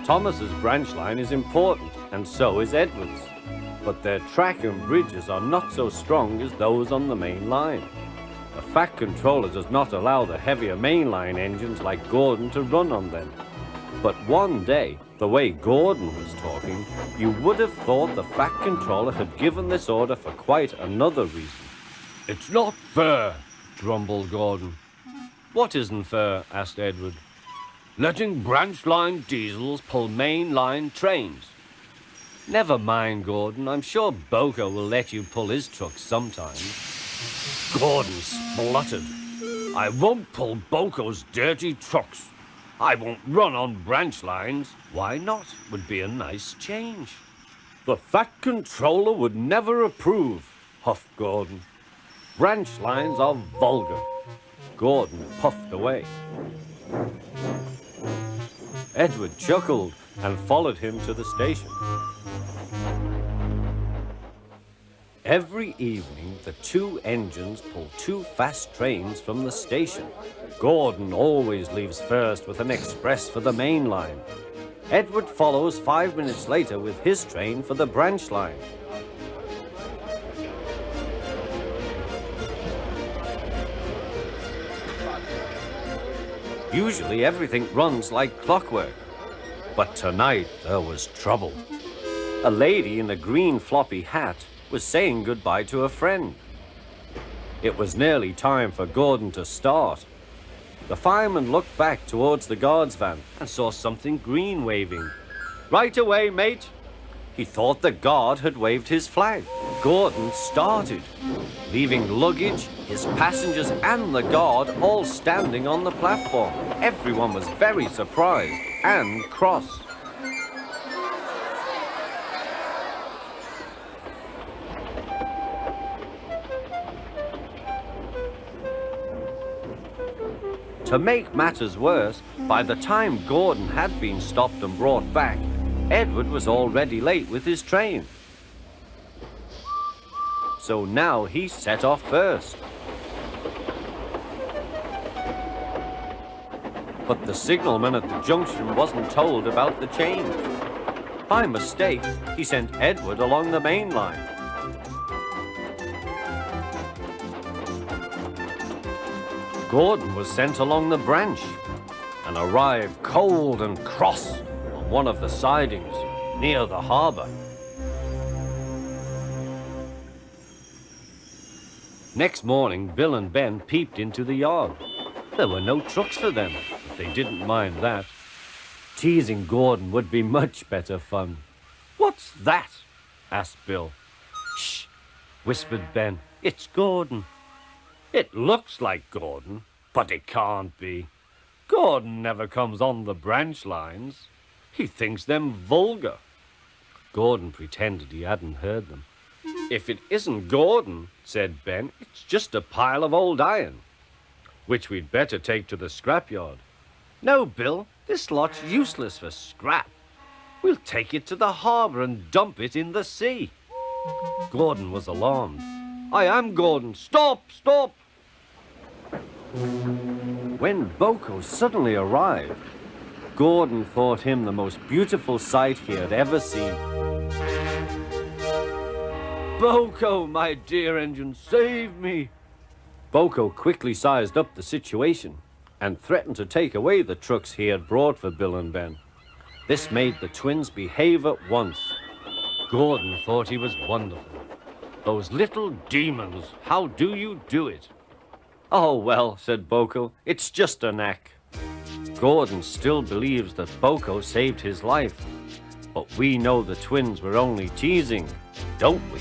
Thomas's branch line is important, and so is Edward's. But their track and bridges are not so strong as those on the main line. The Fat Controller does not allow the heavier mainline engines like Gordon to run on them. But one day, the way Gordon was talking, you would have thought the Fat Controller had given this order for quite another reason. "It's not fair," grumbled Gordon. "What isn't fair?" asked Edward. "Letting branch line diesels pull main line trains." "Never mind, Gordon. I'm sure Boko will let you pull his truck sometime." Gordon spluttered. "I won't pull Boko's dirty trucks. I won't run on branch lines." "Why not? Would be a nice change." "The Fat Controller would never approve," huffed Gordon. "Branch lines are vulgar." Gordon puffed away. Edward chuckled and followed him to the station. Every evening, the two engines pull two fast trains from the station. Gordon always leaves first with an express for the main line. Edward follows 5 minutes later with his train for the branch line. Usually everything runs like clockwork. But tonight there was trouble. A lady in a green floppy hat was saying goodbye to a friend. It was nearly time for Gordon to start. The fireman looked back towards the guard's van and saw something green waving. "Right away, mate." He thought the guard had waved his flag. Gordon started, leaving luggage, his passengers and the guard all standing on the platform. Everyone was very surprised and cross. To make matters worse, by the time Gordon had been stopped and brought back, Edward was already late with his train. So now he set off first. But the signalman at the junction wasn't told about the change. By mistake, he sent Edward along the main line. Gordon was sent along the branch and arrived cold and cross on one of the sidings near the harbour. Next morning, Bill and Ben peeped into the yard. There were no trucks for them, but they didn't mind that. Teasing Gordon would be much better fun. "What's that?" asked Bill. "Shh," whispered Ben. "It's Gordon." "It looks like Gordon, but it can't be. Gordon never comes on the branch lines. He thinks them vulgar." Gordon pretended he hadn't heard them. "If it isn't Gordon," said Ben, "it's just a pile of old iron, which we'd better take to the scrapyard." "No, Bill, this lot's useless for scrap. We'll take it to the harbour and dump it in the sea." Gordon was alarmed. "I am Gordon. Stop, stop!" When Boko suddenly arrived, Gordon thought him the most beautiful sight he had ever seen. "Boko, my dear engine, save me!" Boko quickly sized up the situation and threatened to take away the trucks he had brought for Bill and Ben. This made the twins behave at once. Gordon thought he was wonderful. "Those little demons, how do you do it?" "Oh, well," said Boko, "it's just a knack." Gordon still believes that Boko saved his life, but we know the twins were only teasing, don't we?